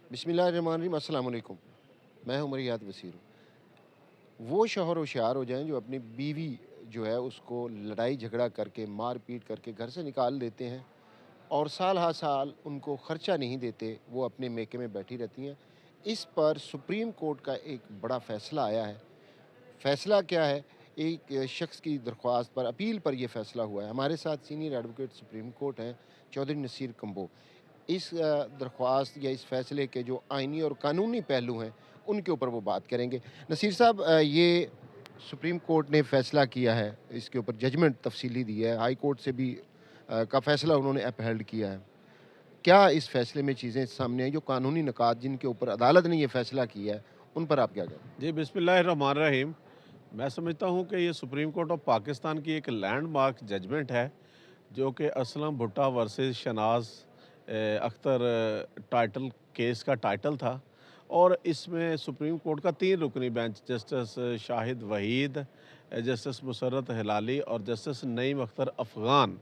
बिस्मिल्लाहिर्रहमानिर्रहीम, अस्सलाम वालेकुम। मैं हूँ मरियात वसीर। वो शौहर होशियार हो जाएँ जो अपनी बीवी जो है उसको लड़ाई झगड़ा करके, मार-पीट करके घर से निकाल देते हैं और साल हर साल उनको खर्चा नहीं देते, वो अपने मेके में बैठी रहती हैं। इस पर सुप्रीम कोर्ट का एक बड़ा फ़ैसला आया है। फ़ैसला क्या है? एक शख्स की दरख्वास्त पर अपील पर ये फ़ैसला हुआ है। हमारे साथ सीनियर एडवोकेट सुप्रीम कोर्ट हैं, चौधरी नसीर कंबो। इस दरख्वास्त या इस फ़ैसले के जो आइनी और कानूनी पहलू हैं, उनके ऊपर वो बात करेंगे। नसीर साहब, ये सुप्रीम कोर्ट ने फ़ैसला किया है, इसके ऊपर जजमेंट तफ़सीली दी है, हाई कोर्ट से भी का फ़ैसला उन्होंने अपहेल्ड किया है। क्या इस फ़ैसले में चीज़ें सामने आई जो कानूनी निकात जिनके ऊपर अदालत ने ये फ़ैसला किया है, उन पर आप क्या कहें? जी, बिस्मिल्लाहिर्रहमानिर्रहीम। मैं समझता हूँ कि ये सुप्रीम कोर्ट ऑफ पाकिस्तान की एक लैंडमार्क जजमेंट है, जो कि Aslam Bhutta versus Shahnaz Akhtar title case का टाइटल था। और इसमें सुप्रीम कोर्ट का 3 रुकनी bench justice Shahid Waheed, justice Musarrat Hilali और जस्टिस नईम अख्तर अफ़गान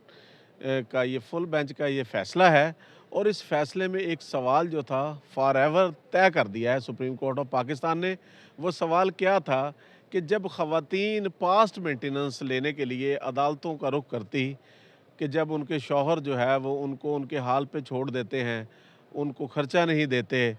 का ये फुल बेंच का ये फ़ैसला है। और इस फ़ैसले में एक सवाल जो था फ़ॉरएवर तय कर दिया है सुप्रीम कोर्ट ऑफ पाकिस्तान ने। वो सवाल क्या था कि जब ख़वातीन पास्ट मेंटेनेंस लेने के लिए अदालतों का रुख करती, कि जब उनके शौहर जो है वो उनको उनके हाल पे छोड़ देते हैं, उनको खर्चा नहीं देते,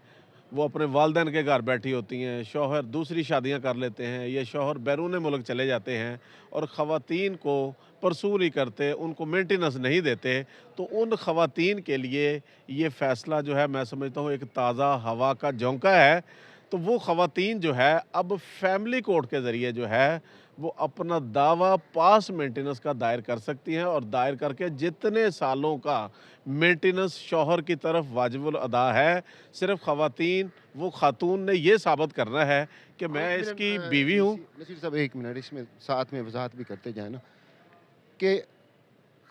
वो अपने वालदैन के घर बैठी होती हैं, शौहर दूसरी शादियां कर लेते हैं, ये शौहर बैरून मुल्क चले जाते हैं और ख़वातीन को परसू नहीं करते, उनको मेंटेनेंस नहीं देते, तो उन ख़वातीन के लिए ये फ़ैसला जो है मैं समझता हूँ एक ताज़ा हवा का झोंका है। तो वो ख़वातीन जो है अब फैमिली कोर्ट के ज़रिए जो है वो अपना दावा पास मेंटेनेंस का दायर कर सकती हैं और दायर करके जितने सालों का मेंटेनेंस शौहर की तरफ वाजिबुल अदा है, सिर्फ़ ख़वातीन वो खातून ने ये साबित करना है कि एक मैं मिनट इसकी बीवी हूँ। नसीर साहब, 1 मिनट इसमें साथ में वज़ाहत भी करते जाएँ ना कि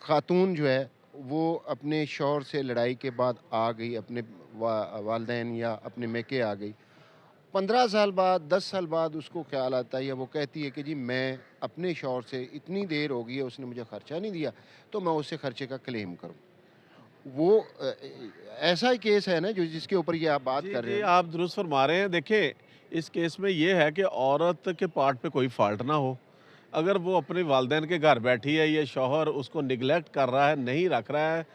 खातून जो है, वो अपने शौहर से लड़ाई के बाद आ गई, अपने वालदैन या अपने मैके आ गई। 15 साल बाद, 10 साल बाद उसको ख़्याल आता है या वो कहती है कि जी मैं अपने शौहर से इतनी देर हो गई है, उसने मुझे खर्चा नहीं दिया, तो मैं उससे खर्चे का क्लेम करूँ। वो ऐसा ही केस है ना जो जिसके ऊपर ये आप बात जी, कर रहे जी, हो? आप दुरुस्त फ़रमा रहे हैं। देखिए, इस केस में ये है कि औरत के पार्ट पे कोई फ़ॉल्ट ना हो। अगर वो अपने वालदैन के घर बैठी है, ये शौहर उसको नेग्लेक्ट कर रहा है, नहीं रख रहा है,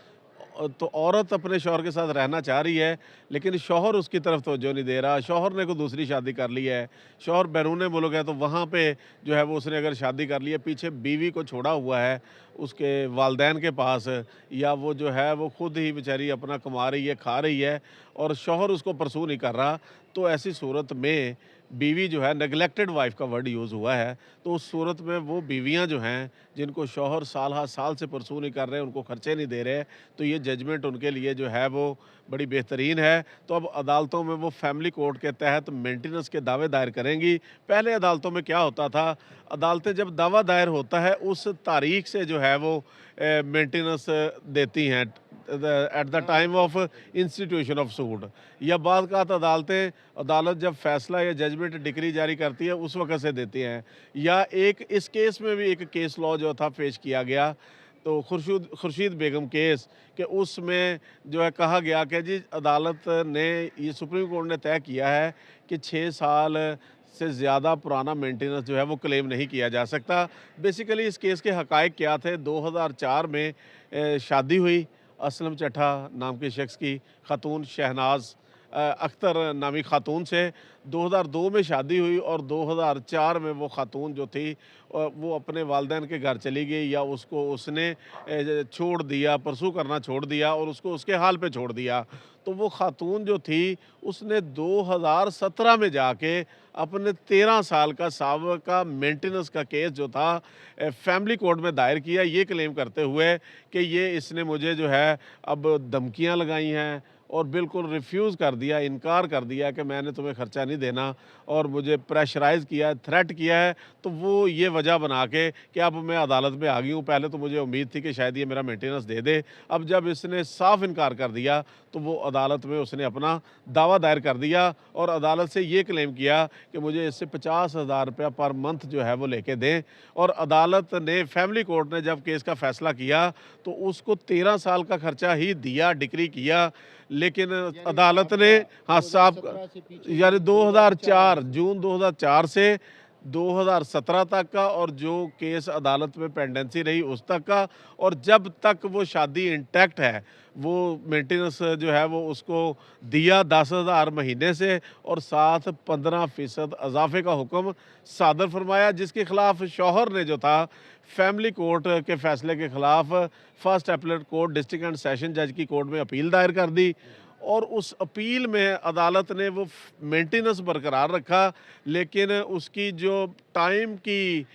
तो औरत अपने शौहर के साथ रहना चाह रही है, लेकिन शौहर उसकी तरफ तवज्जो नहीं दे रहा, शौहर ने कोई दूसरी शादी कर ली है, शौहर बैरून मुल्क है, तो वहाँ पे जो है वो उसने अगर शादी कर ली है, पीछे बीवी को छोड़ा हुआ है उसके वालदैन के पास, या वो जो है वो खुद ही बेचारी अपना कमा रही है, खा रही है और शौहर उसको परसू नहीं कर रहा, तो ऐसी सूरत में बीवी जो है नेग्लेक्टेड वाइफ़ का वर्ड यूज़ हुआ है। तो उस सूरत में वो बीवियाँ जो हैं, जिनको शौहर साल हर साल से परसू नहीं कर रहे, उनको खर्चे नहीं दे रहे, तो ये जजमेंट उनके लिए जो है वो बड़ी बेहतरीन है। तो अब अदालतों में वो फैमिली कोर्ट के तहत मेंटेनेंस के दावे दायर करेंगी। पहले अदालतों में क्या होता था, अदालतें जब दावा दायर होता है उस तारीख से जो है वो मेंटेनेंस देती हैं एट द हाँ, टाइम बिल्कुल, ऑफ बिल्कुल। इंस्टीट्यूशन ऑफ सूट, या बाद अदालत जब फैसला या जजमेंट डिक्री जारी करती है उस वक़्त से देती हैं। या एक इस केस में भी एक केस लॉ जो था पेश किया गया, तो खुर्शीद बेगम केस, कि उसमें जो है कहा गया कि जी अदालत ने ये सुप्रीम कोर्ट ने तय किया है कि 6 साल से ज़्यादा पुराना मेंटेनेंस जो है वो क्लेम नहीं किया जा सकता। बेसिकली इस केस के हक़ाइक़ क्या थे, 2004 में शादी हुई असलम चड्ढा नाम के शख्स की, खातून शहनाज अख्तर नामी खातून से। 2002 में शादी हुई और 2004 में वो खातून जो थी वो अपने वालदैन के घर चली गई, या उसको उसने छोड़ दिया, परसू करना छोड़ दिया और उसको उसके हाल पे छोड़ दिया। तो वो खातून जो थी उसने 2017 में जाके अपने 13 साल का साबिक़ा मेंटेनेंस का केस जो था फैमिली कोर्ट में दायर किया, ये क्लेम करते हुए कि ये इसने मुझे जो है अब धमकियाँ लगाई हैं और बिल्कुल रिफ्यूज़ कर दिया, इनकार कर दिया कि मैंने तुम्हें खर्चा नहीं देना, और मुझे प्रेशराइज़ किया है, थ्रेट किया है। तो वो ये वजह बना के कि अब मैं अदालत में आ गई हूँ, पहले तो मुझे उम्मीद थी कि शायद ये मेरा मेंटेनेंस दे दे। अब जब इसने साफ़ इनकार कर दिया, तो वो अदालत में उसने अपना दावा दायर कर दिया और अदालत से ये क्लेम किया कि मुझे इससे 50,000 रुपया पर मंथ जो है वो लेके दें। और अदालत ने, फैमिली कोर्ट ने जब केस का फ़ैसला किया, तो उसको 13 साल का खर्चा ही दिया, डिक्री किया, लेकिन यानी अदालत ने आपका हाँ साफ 2017 से पीछे यानी जून 2004 से जून 2004 से 2017 तक का, और जो केस अदालत में पेंडेंसी रही उस तक का, और जब तक वो शादी इंटैक्ट है वो मेंटेनेंस जो है वो उसको दिया 10,000 महीने से, और साथ 15% इजाफे का हुक्म सादर फरमाया, जिसके खिलाफ शौहर ने जो था फैमिली कोर्ट के फैसले के खिलाफ first appellate court district and session जज की कोर्ट में अपील दायर कर दी, और उस अपील में अदालत ने वो मेंटेनेंस बरकरार रखा, लेकिन उसकी जो टाइम की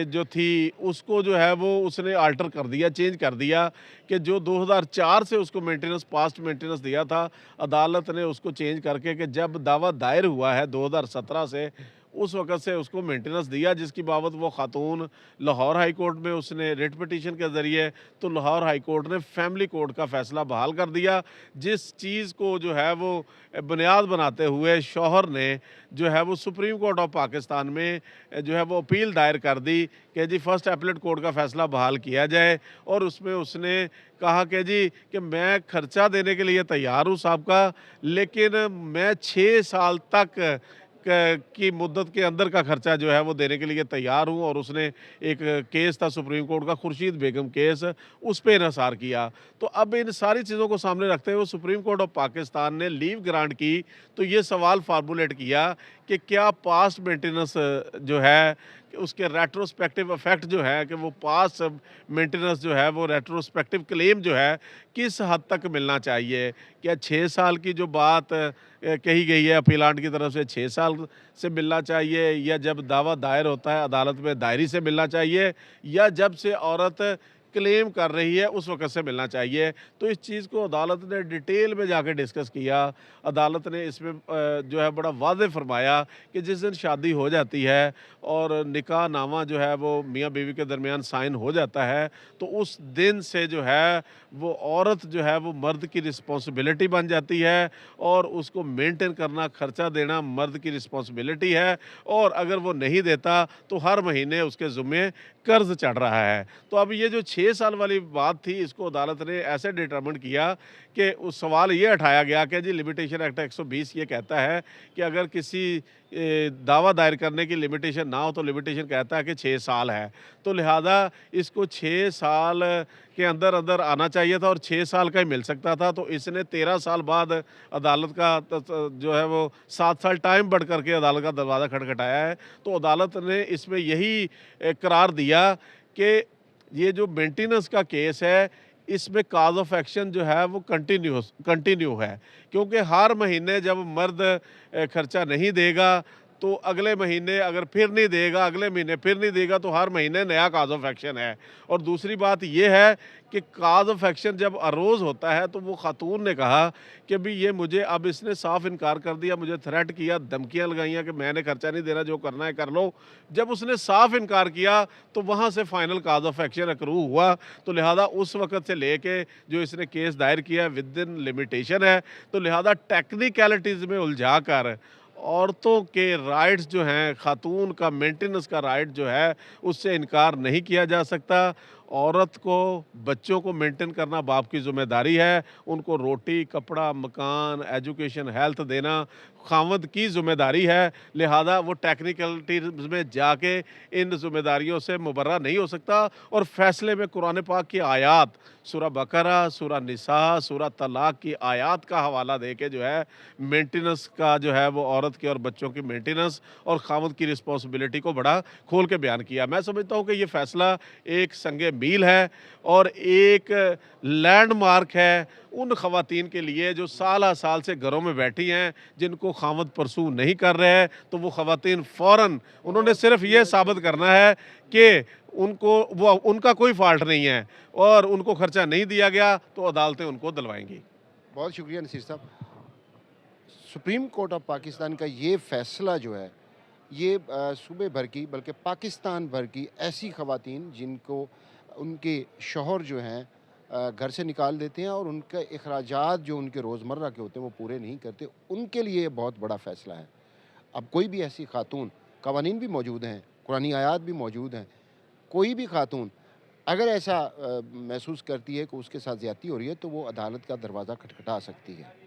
जो थी उसको जो है वो उसने अल्टर कर दिया, चेंज कर दिया, कि जो 2004 से उसको मेंटेनेंस पास्ट मेंटेनेंस दिया था, अदालत ने उसको चेंज करके कि जब दावा दायर हुआ है 2017 से उस वक़्त से उसको मेंटेनेंस दिया, जिसकी बाबत वो खातून लाहौर हाई कोर्ट में उसने रिट पिटीशन के ज़रिए, तो लाहौर हाई कोर्ट ने फैमिली कोर्ट का फ़ैसला बहाल कर दिया, जिस चीज़ को जो है वो बुनियाद बनाते हुए शौहर ने जो है वो सुप्रीम कोर्ट ऑफ पाकिस्तान में जो है वो अपील दायर कर दी कि जी फर्स्ट अपीलेट कोर्ट का फ़ैसला बहाल किया जाए, और उसमें उसने कहा कि जी कि मैं खर्चा देने के लिए तैयार हूँ साहब का, लेकिन मैं 6 साल तक की मुद्दत के अंदर का खर्चा जो है वो देने के लिए तैयार हूँ, और उसने एक केस था सुप्रीम कोर्ट का खुर्शीद बेगम केस, उस पे इन्हिसार किया। तो अब इन सारी चीज़ों को सामने रखते हुए सुप्रीम कोर्ट ऑफ पाकिस्तान ने लीव ग्रांट की, तो ये सवाल फार्मूलेट किया कि क्या पास्ट मेंटेनेंस जो है कि उसके रेट्रोस्पेक्टिव इफेक्ट जो है कि वो पास्ट मेंटेनेंस जो है वो रेट्रोस्पेक्टिव क्लेम जो है किस हद तक मिलना चाहिए। क्या 6 साल की जो बात कही गई है अपीलांट की तरफ से 6 साल से मिलना चाहिए, या जब दावा दायर होता है अदालत में दायरी से मिलना चाहिए, या जब से औरत क्लेम कर रही है उस वक़्त से मिलना चाहिए। तो इस चीज़ को अदालत ने डिटेल में जाके डिस्कस किया। अदालत ने इसमें जो है बड़ा वाज़ेह फ़रमाया कि जिस दिन शादी हो जाती है और निकाह नामा जो है वो मियाँ बीवी के दरमियान साइन हो जाता है, तो उस दिन से जो है वो औरत जो है वो मर्द की रिस्पॉन्सिबिलिटी बन जाती है, और उसको मेंटेन करना, खर्चा देना मर्द की रिस्पॉन्सिबिलिटी है, और अगर वो नहीं देता तो हर महीने उसके ज़ुम्मे कर्ज़ चढ़ रहा है। तो अब ये जो 6 साल वाली बात थी, इसको अदालत ने ऐसे डिटरमिन किया कि उस सवाल ये उठाया गया कि जी लिमिटेशन एक्ट 120 ये कहता है कि अगर किसी दावा दायर करने की लिमिटेशन ना हो तो लिमिटेशन कहता है कि 6 साल है। तो लिहाजा इसको 6 साल के अंदर-अंदर आना चाहिए था, और 6 साल का ही मिल सकता था। तो इसने 13 साल बाद अदालत का जो है वो 7 साल टाइम बढ़ कर के अदालत का दरवाज़ा खटखटाया है। तो अदालत ने इसमें यही करार दिया कि ये जो मेंटेनेंस का केस है, इसमें कॉज़ ऑफ एक्शन जो है वो कंटिन्यू है। क्योंकि हर महीने जब मर्द खर्चा नहीं देगा, तो अगले महीने अगर फिर नहीं देगा, अगले महीने फिर नहीं देगा, तो हर महीने नया कॉज़ ऑफ एक्शन है। और दूसरी बात ये है कि कॉज़ ऑफ एक्शन जब अरोज़ होता है, तो वो खातून ने कहा कि भई ये मुझे, अब इसने साफ इनकार कर दिया, मुझे थ्रेट किया, धमकियाँ लगाइयाँ कि मैंने खर्चा नहीं देना, जो करना है कर लो। जब उसने साफ इनकार किया, तो वहाँ से final cause of action accrue हुआ। तो लिहाजा उस वक़्त से लेके जो इसने केस दायर किया विदिन लिमिटेशन है। तो लिहाजा टेक्निकैलिटीज़ में उलझा कर औरतों के राइट्स जो हैं, खातून का मेंटेनेंस का राइट जो है, उससे इनकार नहीं किया जा सकता। औरत को, बच्चों को मेंटेन करना बाप की ज़िम्मेदारी है। उनको रोटी, कपड़ा, मकान, एजुकेशन, हेल्थ देना ख़ावंद की ज़िम्मेदारी है। लिहाजा वो टेक्निकलिटीज़ में जाके इन ज़िम्मेदारियों से मुबर्रा नहीं हो सकता, और फ़ैसले में कुरान पाक की आयात, सूरह बकरा, सूरह निसा, सूरह तलाक की आयात का हवाला देके जो है मेंटेनेंस का जो है वो औरत की और बच्चों की मेंटेनेंस और ख़ावंद की रिस्पॉन्सिबिलिटी को बड़ा खोल के बयान किया। मैं समझता हूँ कि ये फ़ैसला एक संगे मील है और एक लैंडमार्क है उन ख़वातीन के लिए जो साल से घरों में बैठी हैं, जिनको ख़ावंद परसू नहीं कर रहे हैं। तो वो ख़वातीन फ़ौरन, उन्होंने सिर्फ़ ये साबित करना है कि उनका कोई फ़ॉल्ट नहीं है और उनको खर्चा नहीं दिया गया, तो अदालतें उनको दिलवाएँगी। बहुत शुक्रिया नसीर साहब। सुप्रीम कोर्ट ऑफ पाकिस्तान का ये फ़ैसला जो है, ये सूबे भर की बल्कि पाकिस्तान भर की ऐसी ख़वातीन जिनको उनके शौहर जो हैं घर से निकाल देते हैं और उनके अखराजात जो उनके रोज़मर्रा के होते हैं वो पूरे नहीं करते, उनके लिए ये बहुत बड़ा फ़ैसला है। अब कोई भी ऐसी खातून, कवानीन भी मौजूद हैं, कुरानी आयात भी मौजूद हैं, कोई भी खातून अगर ऐसा महसूस करती है कि उसके साथ ज़्यादती हो रही है, तो वो अदालत का दरवाज़ा खटखटा सकती है।